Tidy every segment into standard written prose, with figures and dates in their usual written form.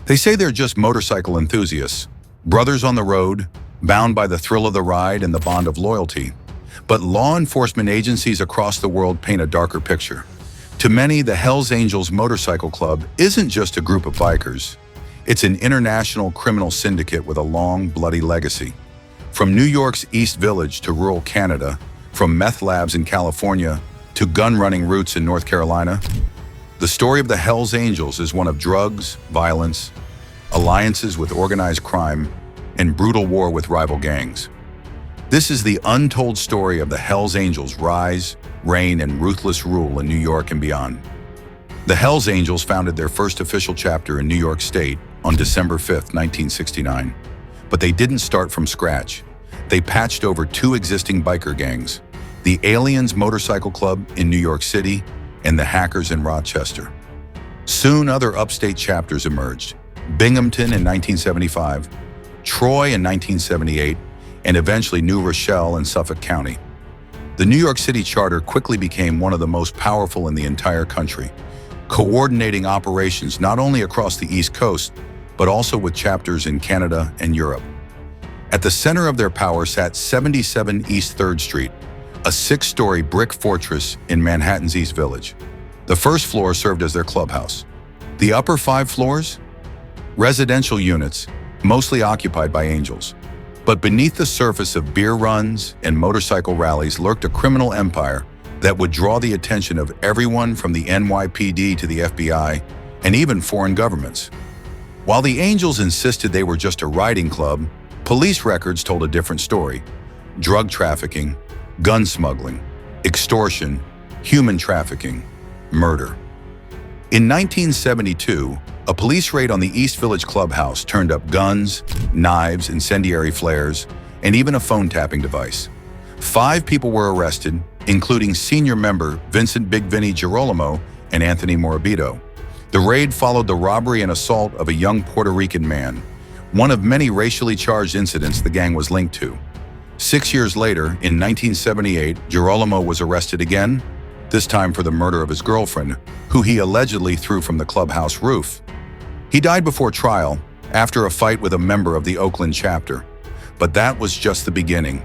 They say they're just motorcycle enthusiasts, brothers on the road, bound by the thrill of the ride and the bond of loyalty. But law enforcement agencies across the world paint a darker picture. To many, the Hells Angels Motorcycle Club isn't just a group of bikers. It's an international criminal syndicate with a long, bloody legacy. From New York's East Village to rural Canada, from meth labs in California to gun-running routes in North Carolina, the story of the Hells Angels is one of drugs, violence, alliances with organized crime, and brutal war with rival gangs. This is the untold story of the Hells Angels' rise, reign, and ruthless rule in New York and beyond. The Hells Angels founded their first official chapter in New York State on December 5, 1969. But they didn't start from scratch. They patched over two existing biker gangs, the Aliens Motorcycle Club in New York City and the Hackers in Rochester. Soon other upstate chapters emerged, Binghamton in 1975, Troy in 1978, and eventually New Rochelle in Suffolk County. The New York City charter quickly became one of the most powerful in the entire country, coordinating operations not only across the East Coast, but also with chapters in Canada and Europe. At the center of their power sat 77 East 3rd Street, a 6-story brick fortress in Manhattan's East Village. The first floor served as their clubhouse. The upper 5 floors? Residential units, mostly occupied by Angels. But beneath the surface of beer runs and motorcycle rallies lurked a criminal empire that would draw the attention of everyone from the NYPD to the FBI and even foreign governments. While the Angels insisted they were just a riding club, police records told a different story. Drug trafficking, gun smuggling, extortion, human trafficking, murder. In 1972, a police raid on the East Village clubhouse turned up guns, knives, incendiary flares, and even a phone-tapping device. 5 people were arrested, including senior member Vincent Big Vinny Girolamo and Anthony Morabito. The raid followed the robbery and assault of a young Puerto Rican man, one of many racially charged incidents the gang was linked to. 6 years later, in 1978, Girolamo was arrested again, this time for the murder of his girlfriend, who he allegedly threw from the clubhouse roof. He died before trial, after a fight with a member of the Oakland chapter. But that was just the beginning.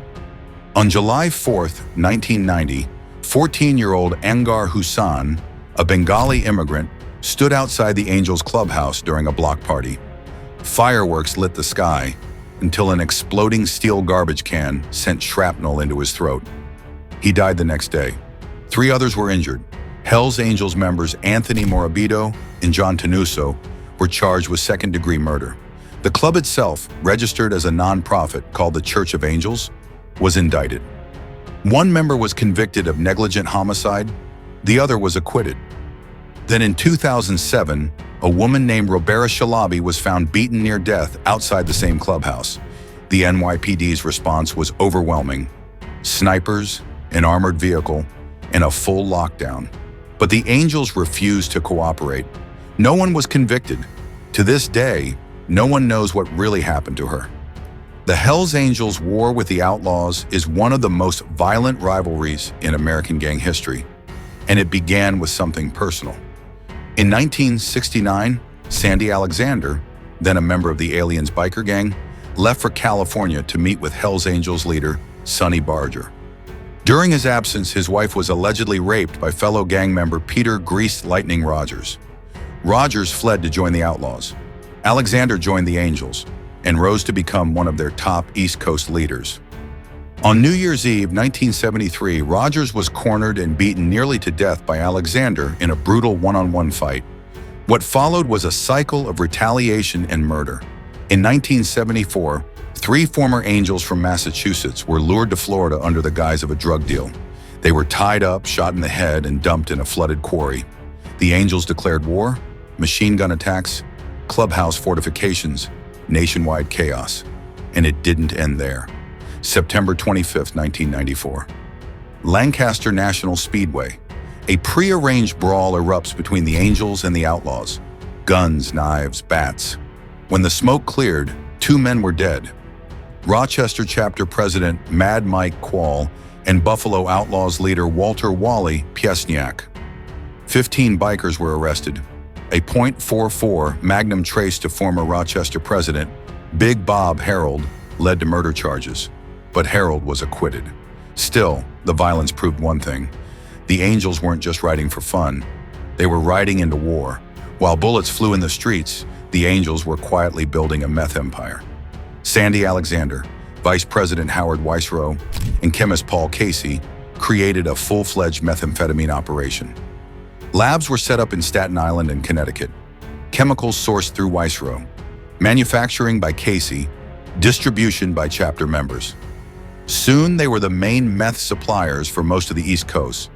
On July 4, 1990, 14-year-old Angar Hussain, a Bengali immigrant, stood outside the Angels clubhouse during a block party. Fireworks lit the sky until an exploding steel garbage can sent shrapnel into his throat. He died the next day. 3 others were injured. Hells Angels members Anthony Morabito and John Tenuso were charged with second-degree murder. The club itself, registered as a non-profit called the Church of Angels, was indicted. One member was convicted of negligent homicide, the other was acquitted. Then in 2007, a woman named Robera Shalabi was found beaten near death outside the same clubhouse. The NYPD's response was overwhelming. Snipers, an armored vehicle, and a full lockdown. But the Angels refused to cooperate. No one was convicted. To this day, no one knows what really happened to her. The Hells Angels' war with the outlaws is one of the most violent rivalries in American gang history, and it began with something personal. In 1969, Sandy Alexander, then a member of the Aliens biker gang, left for California to meet with Hells Angels leader Sonny Barger. During his absence, his wife was allegedly raped by fellow gang member Peter Grease Lightning Rogers. Rogers fled to join the outlaws. Alexander joined the Angels and rose to become one of their top East Coast leaders. On New Year's Eve 1973, Rogers was cornered and beaten nearly to death by Alexander in a brutal one-on-one fight. What followed was a cycle of retaliation and murder. In 1974, 3 former Angels from Massachusetts were lured to Florida under the guise of a drug deal. They were tied up, shot in the head, and dumped in a flooded quarry. The Angels declared war, machine gun attacks, clubhouse fortifications, nationwide chaos. And it didn't end there. September 25, 1994. Lancaster National Speedway. A prearranged brawl erupts between the Angels and the outlaws. Guns, knives, bats. When the smoke cleared, 2 men were dead. Rochester chapter president Mad Mike Quall and Buffalo Outlaws leader Walter Wally Piesniak. 15 bikers were arrested. A .44 Magnum traced to former Rochester president Big Bob Harold led to murder charges, but Harold was acquitted. Still, the violence proved one thing. The Angels weren't just riding for fun. They were riding into war. While bullets flew in the streets, the Angels were quietly building a meth empire. Sandy Alexander, Vice President Howard Weisrow, and chemist Paul Casey created a full-fledged methamphetamine operation. Labs were set up in Staten Island and Connecticut. Chemicals sourced through Weisrow. Manufacturing by Casey. Distribution by chapter members. Soon they were the main meth suppliers for most of the East Coast.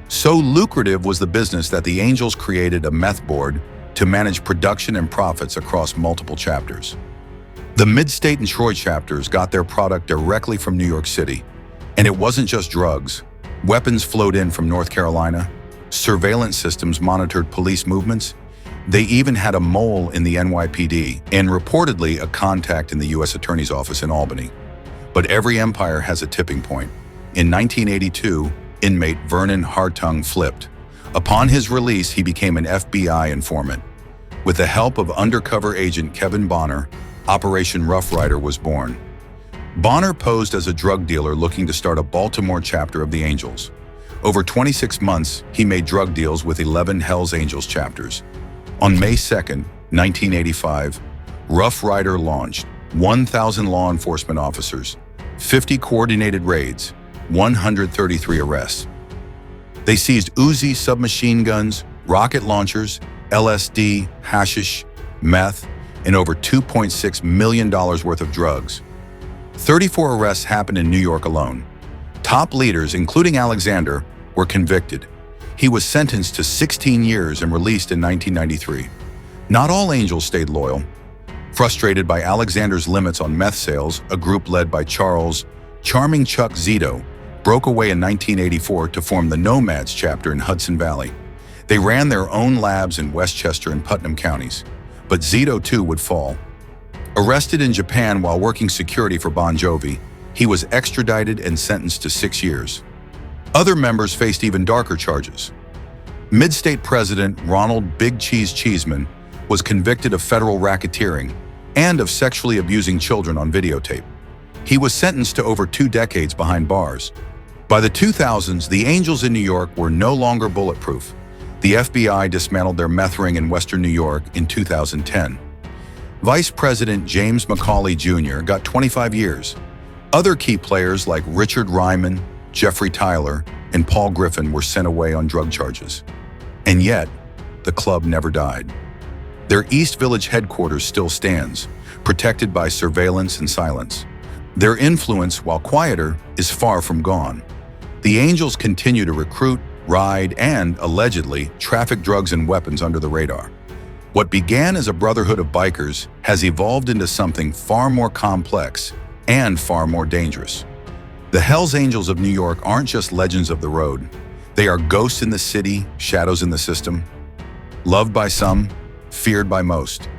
So lucrative was the business that the Angels created a meth board to manage production and profits across multiple chapters. The Mid-State and Troy chapters got their product directly from New York City. And it wasn't just drugs. Weapons flowed in from North Carolina. Surveillance systems monitored police movements. They even had a mole in the NYPD and reportedly a contact in the U.S. Attorney's Office in Albany. But every empire has a tipping point. In 1982, inmate Vernon Hartung flipped. Upon his release, he became an FBI informant. With the help of undercover agent Kevin Bonner, Operation Rough Rider was born. Bonner posed as a drug dealer looking to start a Baltimore chapter of the Angels. Over 26 months, he made drug deals with 11 Hells Angels chapters. On May 2, 1985, Rough Rider launched 1,000 law enforcement officers, 50 coordinated raids, 133 arrests. They seized Uzi submachine guns, rocket launchers, LSD, hashish, meth, and over $2.6 million worth of drugs. 34 arrests happened in New York alone. Top leaders, including Alexander, were convicted. He was sentenced to 16 years and released in 1993. Not all Angels stayed loyal. Frustrated by Alexander's limits on meth sales, a group led by Charles "Charming Chuck" Zito broke away in 1984 to form the Nomads chapter in Hudson Valley. They ran their own labs in Westchester and Putnam counties. But Zito too would fall. Arrested in Japan while working security for Bon Jovi, he was extradited and sentenced to 6 years. Other members faced even darker charges. Mid-State President Ronald Big Cheese Cheeseman was convicted of federal racketeering and of sexually abusing children on videotape. He was sentenced to over 2 decades behind bars. By the 2000s, the Angels in New York were no longer bulletproof. The FBI dismantled their meth ring in Western New York in 2010. Vice President James McCauley Jr. got 25 years. Other key players like Richard Ryman, Jeffrey Tyler, and Paul Griffin were sent away on drug charges. And yet, the club never died. Their East Village headquarters still stands, protected by surveillance and silence. Their influence, while quieter, is far from gone. The Angels continue to recruit, ride, and, allegedly, traffic drugs and weapons under the radar. What began as a brotherhood of bikers has evolved into something far more complex and far more dangerous. The Hells Angels of New York aren't just legends of the road. They are ghosts in the city, shadows in the system. Loved by some, feared by most.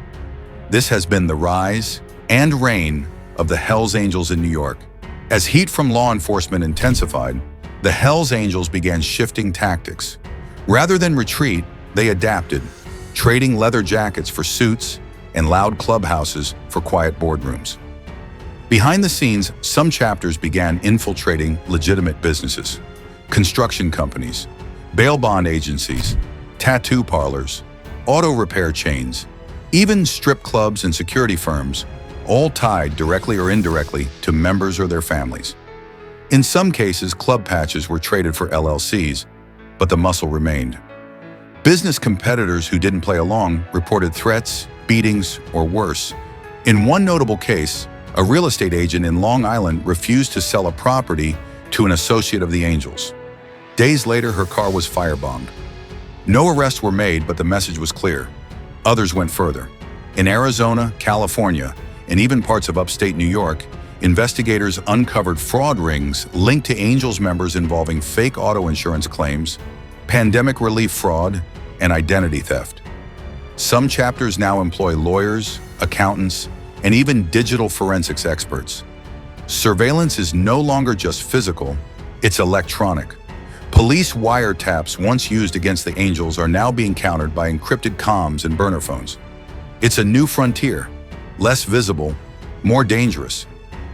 This has been the rise and reign of the Hells Angels in New York. As heat from law enforcement intensified, the Hells Angels began shifting tactics. Rather than retreat, they adapted, trading leather jackets for suits and loud clubhouses for quiet boardrooms. Behind the scenes, some chapters began infiltrating legitimate businesses, construction companies, bail bond agencies, tattoo parlors, auto repair chains, even strip clubs and security firms, all tied directly or indirectly to members or their families. In some cases, club patches were traded for LLCs, but the muscle remained. Business competitors who didn't play along reported threats, beatings, or worse. In one notable case, a real estate agent in Long Island refused to sell a property to an associate of the Angels. Days later, her car was firebombed. No arrests were made, but the message was clear. Others went further. In Arizona, California, and even parts of upstate New York, investigators uncovered fraud rings linked to Angels members involving fake auto insurance claims, pandemic relief fraud, and identity theft. Some chapters now employ lawyers, accountants, and even digital forensics experts. Surveillance is no longer just physical, it's electronic. Police wiretaps once used against the Angels are now being countered by encrypted comms and burner phones. It's a new frontier, less visible, more dangerous,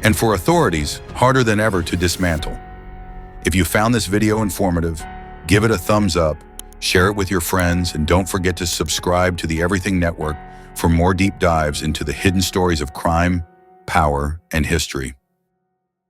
and for authorities, harder than ever to dismantle. If you found this video informative, give it a thumbs up, share it with your friends, and don't forget to subscribe to the Everything Network for more deep dives into the hidden stories of crime, power, and history.